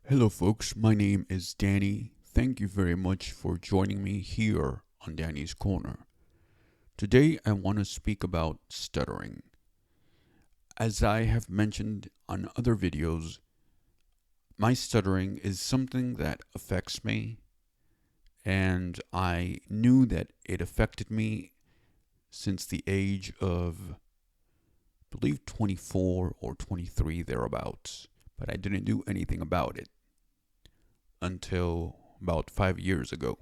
Hello, folks. My name is Danny. Thank you very much for joining me here on Danny's Corner. Today, I want to speak about stuttering. As I have mentioned on other videos, my stuttering is something that affects me, and I knew that it affected me since the age of, I believe, 24 or 23 thereabouts, but I didn't do anything about it until about 5 years ago.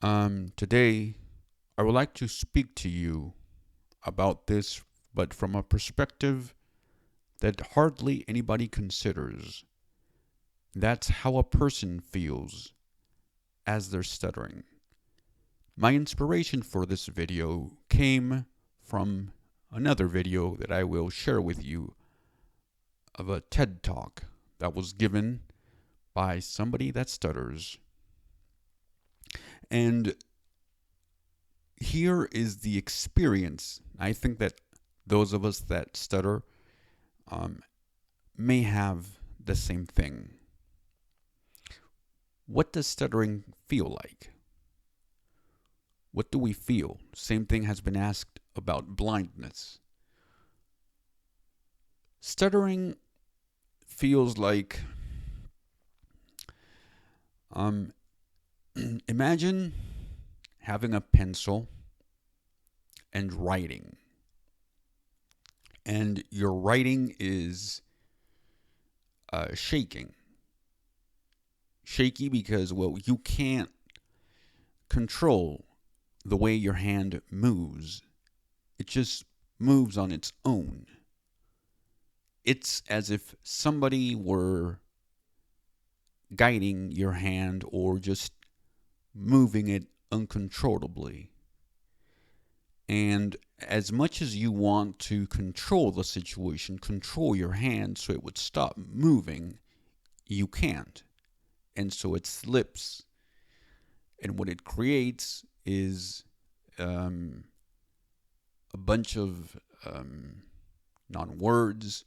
Today, I would like to speak to you about this, but from a perspective that hardly anybody considers. That's how a person feels as they're stuttering. My inspiration for this video came from another video that I will share with you of a TED Talk that was given by somebody that stutters. And here is the experience. I think that those of us that stutter may have the same thing. What does stuttering feel like? What do we feel? Same thing has been asked about blindness. Stuttering feels like, imagine having a pencil and writing. And your writing is shaking. Shaky because, well, you can't control the way your hand moves. It just moves on its own. It's as if somebody were guiding your hand or just moving it uncontrollably. And as much as you want to control the situation, control your hand so it would stop moving, you can't. And so it slips. And what it creates is a bunch of non-words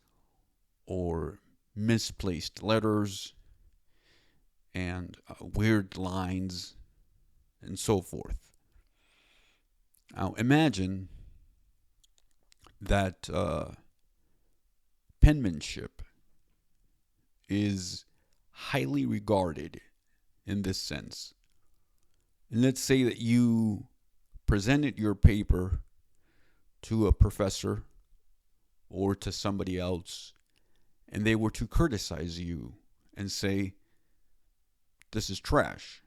or misplaced letters and weird lines and so forth. Now imagine that penmanship is highly regarded in this sense. And let's say that you presented your paper to a professor or to somebody else, and they were to criticize you and say, this is trash.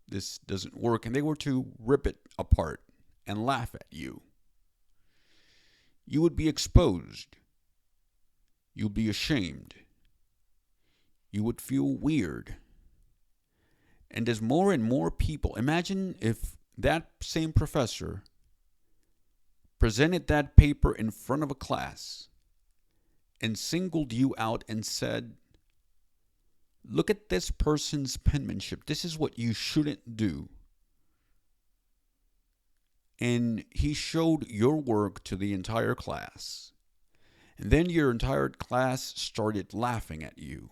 This doesn't work. And they were to rip it apart and laugh at you. You would be exposed. You'd be ashamed. You would feel weird. And as more and more people, imagine if that same professor presented that paper in front of a class and singled you out and said, look at this person's penmanship. This is what you shouldn't do. And he showed your work to the entire class. And then your entire class started laughing at you.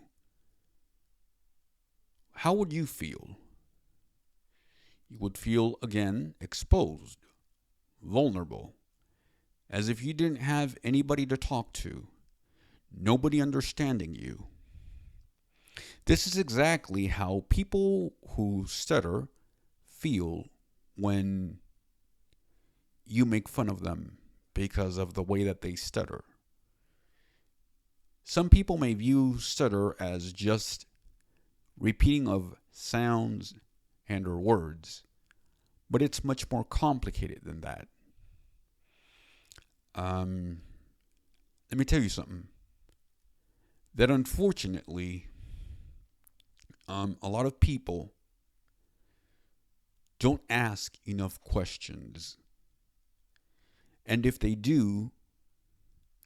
How would you feel? You would feel, again, exposed, vulnerable, as if you didn't have anybody to talk to, nobody understanding you. This is exactly how people who stutter feel when you make fun of them because of the way that they stutter. Some people may view stutter as just repeating of sounds and or words, but it's much more complicated than that. Let me tell you something. That unfortunately, a lot of people don't ask enough questions. And if they do,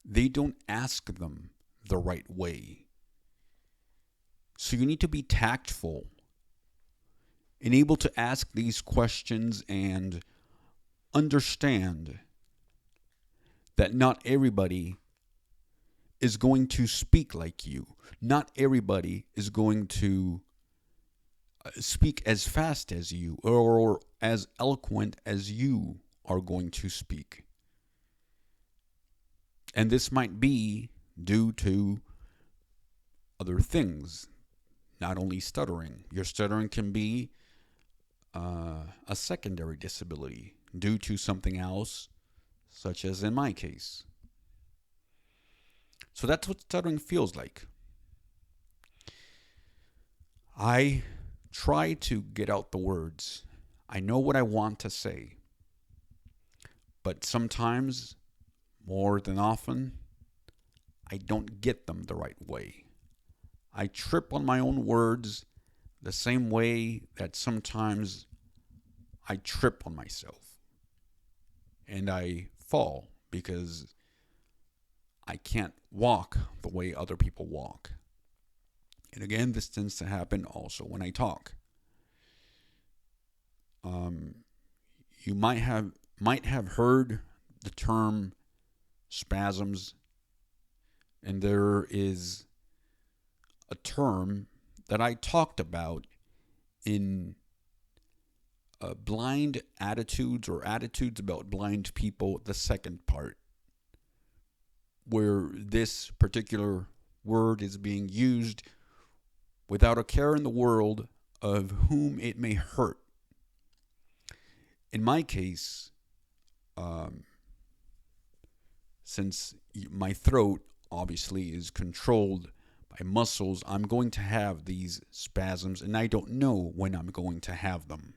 they don't ask them the right way. So you need to be tactful and able to ask these questions and understand that not everybody is going to speak like you. Not everybody is going to speak as fast as you or as eloquent as you are going to speak. And this might be due to other things, not only stuttering. Your stuttering can be a secondary disability due to something else, such as in my case. So that's what stuttering feels like. I try to get out the words. I know what I want to say. But sometimes, more than often, I don't get them the right way. I trip on my own words the same way that sometimes I trip on myself. And I fall because I can't walk the way other people walk. And again, this tends to happen also when I talk. You might have heard the term spasms, and there is a term that I talked about in blind attitudes or attitudes about blind people, the second part, where this particular word is being used without a care in the world of whom it may hurt. In my case, since my throat obviously is controlled by muscles, I'm going to have these spasms and I don't know when I'm going to have them.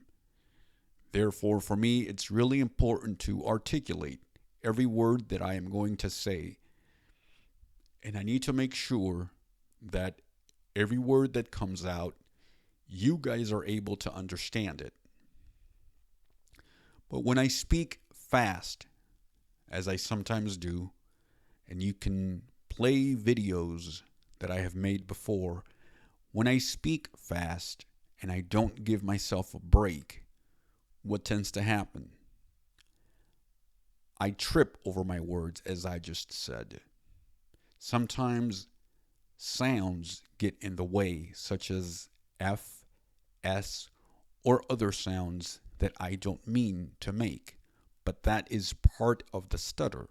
Therefore, for me, it's really important to articulate every word that I am going to say. And I need to make sure that every word that comes out, you guys are able to understand it. But when I speak fast, as I sometimes do, and you can play videos that I have made before, when I speak fast and I don't give myself a break, what tends to happen? I trip over my words, as I just said. Sometimes sounds get in the way, such as F, S, or other sounds that I don't mean to make, but that is part of the stutter.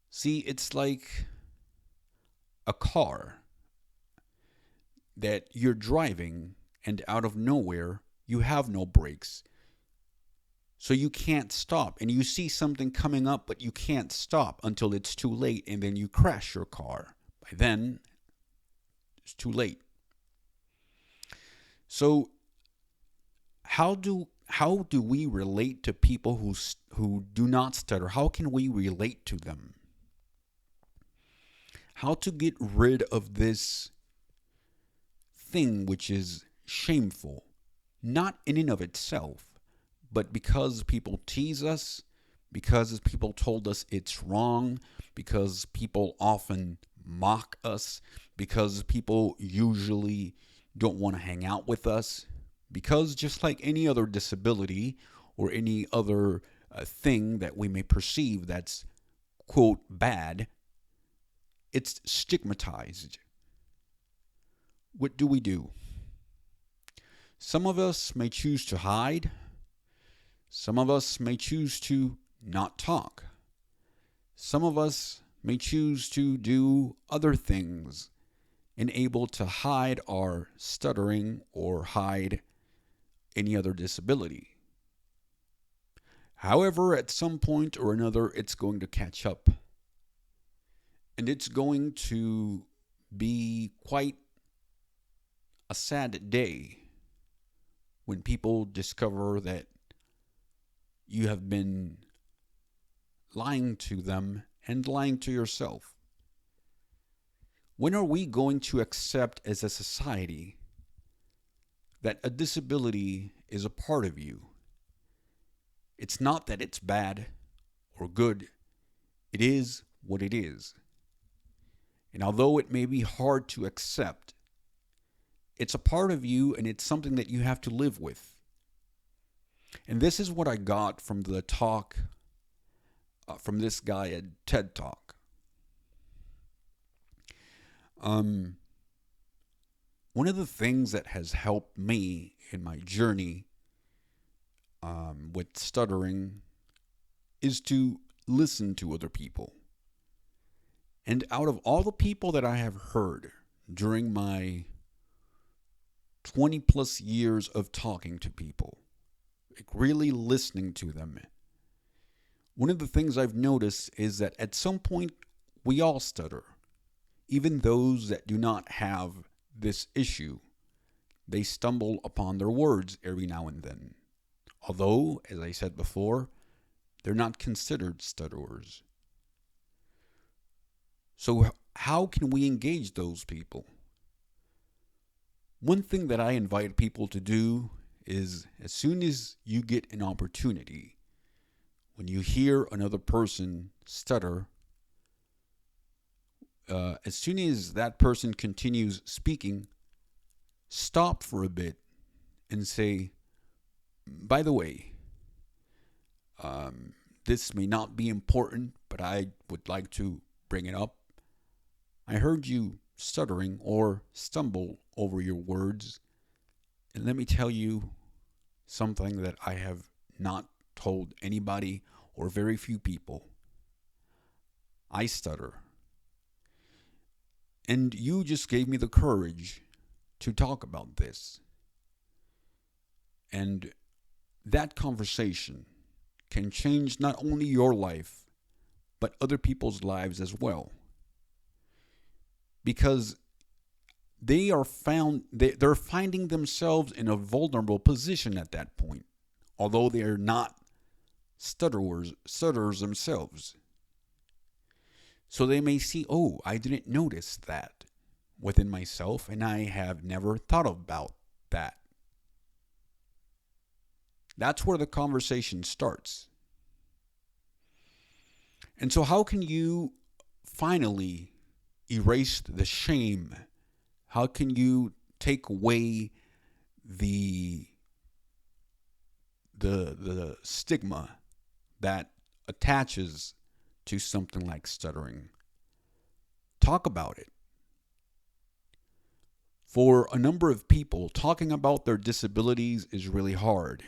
See, it's like a car that you're driving and out of nowhere you have no brakes. So you can't stop and you see something coming up but you can't stop until it's too late and then you crash your car. By then, it's too late. So how do we relate to people who do not stutter? How can we relate to them? How to get rid of this thing which is shameful, not in and of itself, but because people tease us, because people told us it's wrong, because people often mock us, because people usually don't want to hang out with us, because just like any other disability or any other thing that we may perceive that's, quote, bad, it's stigmatized. What do? Some of us may choose to hide. Some of us may choose to not talk. Some of us may choose to do other things and able to hide our stuttering or hide any other disability. However, at some point or another, it's going to catch up. And it's going to be quite a sad day when people discover that you have been lying to them and lying to yourself. When are we going to accept as a society that a disability is a part of you? It's not that it's bad or good. It is what it is. And although it may be hard to accept, it's a part of you and it's something that you have to live with. And this is what I got from the talk from this guy at TED Talk. Um, One of the things that has helped me in my journey with stuttering is to listen to other people. And out of all the people that I have heard during my 20 plus years of talking to people, like really listening to them, one of the things I've noticed is that at some point we all stutter. Even those that do not have this issue, they stumble upon their words every now and then. Although, as I said before, they're not considered stutterers. So, how can we engage those people? One thing that I invite people to do is as soon as you get an opportunity, when you hear another person stutter, as soon as that person continues speaking, stop for a bit and say, by the way, this may not be important, but I would like to bring it up. I heard you stuttering or stumble over your words, and let me tell you something that I have not told anybody or very few people. I stutter. And you just gave me the courage to talk about this. And that conversation can change not only your life, but other people's lives as well. Because they're finding themselves in a vulnerable position at that point, although they are not stutterers themselves. So they may see, oh, I didn't notice that within myself, and I have never thought about that. That's where the conversation starts. And so, how can you finally erase the shame? How can you take away the the stigma that attaches to something like stuttering? Talk about it. For a number of people, talking about their disabilities is really hard.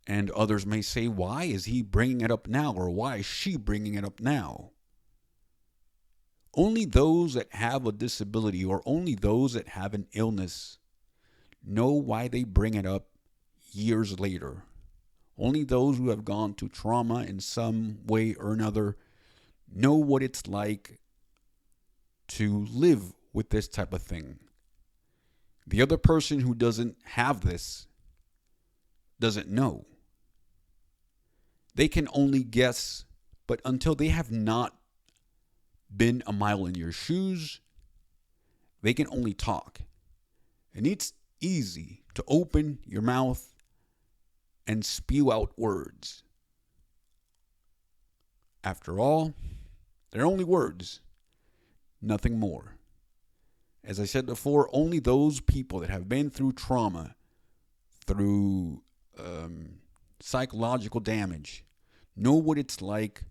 And others may say, why is he bringing it up now? Or why is she bringing it up now? Only those that have a disability or only those that have an illness know why they bring it up years later. Only those who have gone to trauma in some way or another know what it's like to live with this type of thing. The other person who doesn't have this doesn't know. They can only guess, but until they have not been a mile in your shoes, they can only talk. And it's easy to open your mouth and spew out words. After all, they're only words, nothing more. As I said before, only those people that have been through trauma, through psychological damage, know what it's like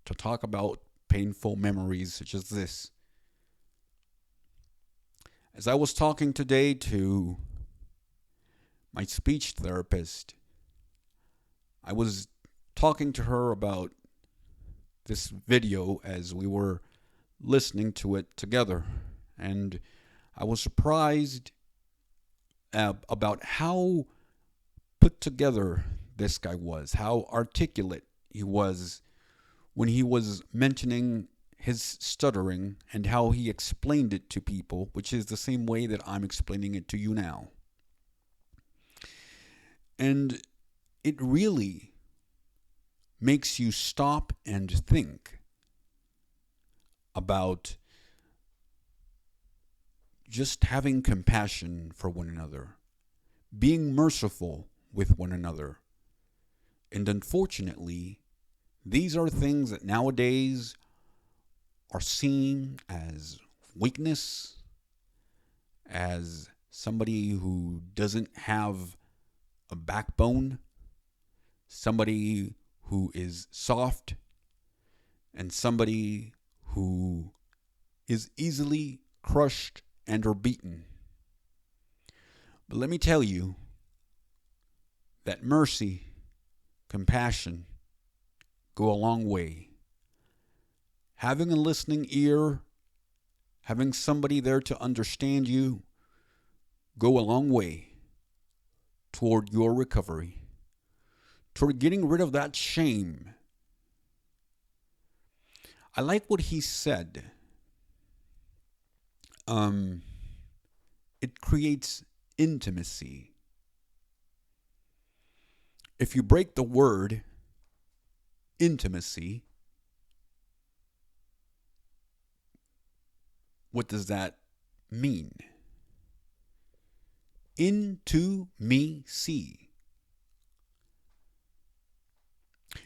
to talk about painful memories such as this. As I was talking today to my speech therapist, I was talking to her about this video as we were listening to it together. And I was surprised about how put together this guy was, how articulate he was when he was mentioning his stuttering and how he explained it to people, which is the same way that I'm explaining it to you now. And it really makes you stop and think about just having compassion for one another, being merciful with one another. And unfortunately, these are things that nowadays are seen as weakness, as somebody who doesn't have a backbone, somebody who is soft, and somebody who is easily crushed and are beaten. But let me tell you that mercy, compassion go a long way. Having a listening ear, having somebody there to understand you, go a long way toward your recovery, toward getting rid of that shame. I like what he said. It creates intimacy. If you break the word intimacy, what does that mean? Into me see.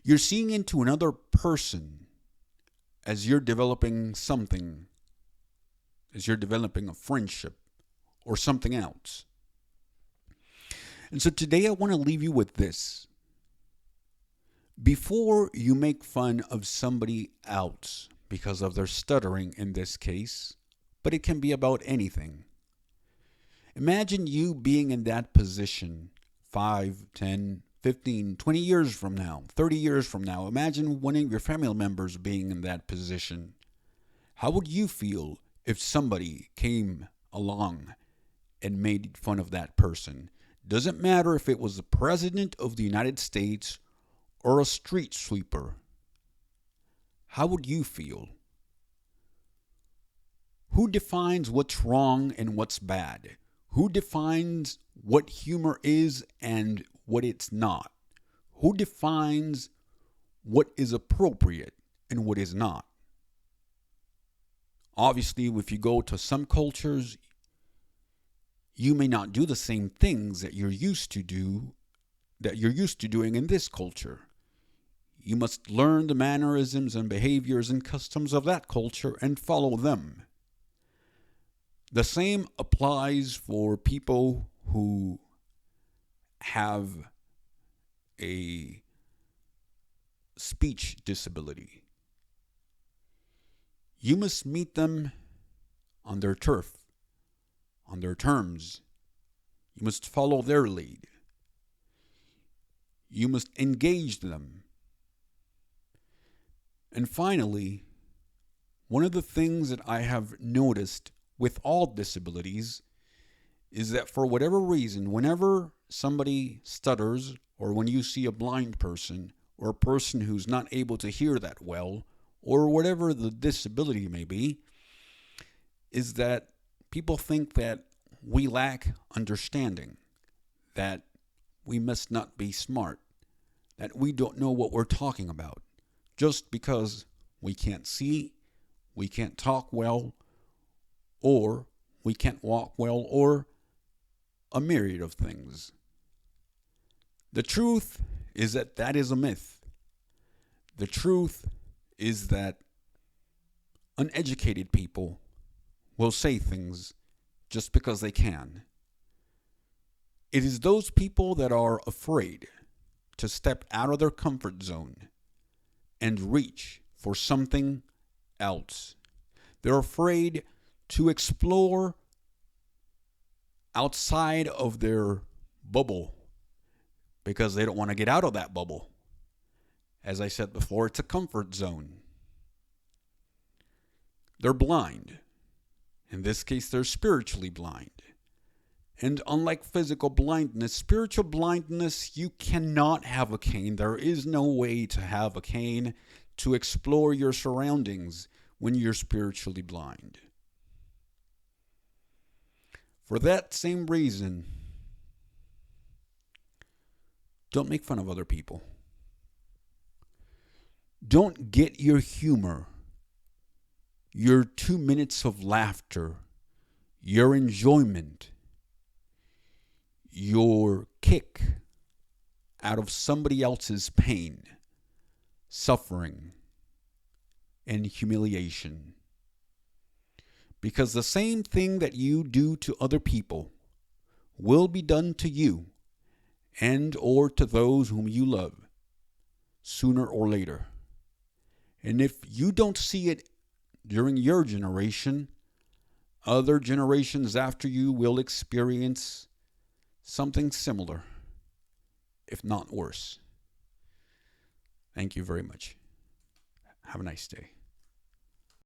You're seeing into another person as you're developing something, as you're developing a friendship or something else. And so today I want to leave you with this. Before you make fun of somebody else because of their stuttering in this case, but it can be about anything. Imagine you being in that position 5, 10, 15, 20 years from now, 30 years from now. Imagine one of your family members being in that position. How would you feel if somebody came along and made fun of that person? Doesn't matter if it was the President of the United States or a street sweeper. How would you feel? Who defines what's wrong and what's bad? Who defines what humor is and what it's not? Who defines what is appropriate and what is not? Obviously, if you go to some cultures, you may not do the same things that you're used to doing in this culture. You must learn the mannerisms and behaviors and customs of that culture and follow them. The same applies for people who have a speech disability. You must meet them on their turf, on their terms. You must follow their lead. You must engage them. And finally, one of the things that I have noticed with all disabilities is that for whatever reason, whenever somebody stutters, or when you see a blind person, or a person who's not able to hear that well, or whatever the disability may be, is that people think that we lack understanding, that we must not be smart, that we don't know what we're talking about, just because we can't see, we can't talk well, or we can't walk well, or a myriad of things. The truth is that that is a myth. The truth is that uneducated people will say things just because they can. It is those people that are afraid to step out of their comfort zone and reach for something else. They're afraid to explore outside of their bubble because they don't want to get out of that bubble. As I said before, it's a comfort zone. They're blind. In this case, they're spiritually blind. And unlike physical blindness, spiritual blindness, you cannot have a cane. There is no way to have a cane to explore your surroundings when you're spiritually blind. For that same reason, don't make fun of other people. Don't get your humor, your 2 minutes of laughter, your enjoyment, your kick out of somebody else's pain, suffering, and humiliation. Because the same thing that you do to other people will be done to you and or to those whom you love sooner or later. And if you don't see it during your generation, other generations after you will experience something similar, if not worse. Thank you very much. Have a nice day.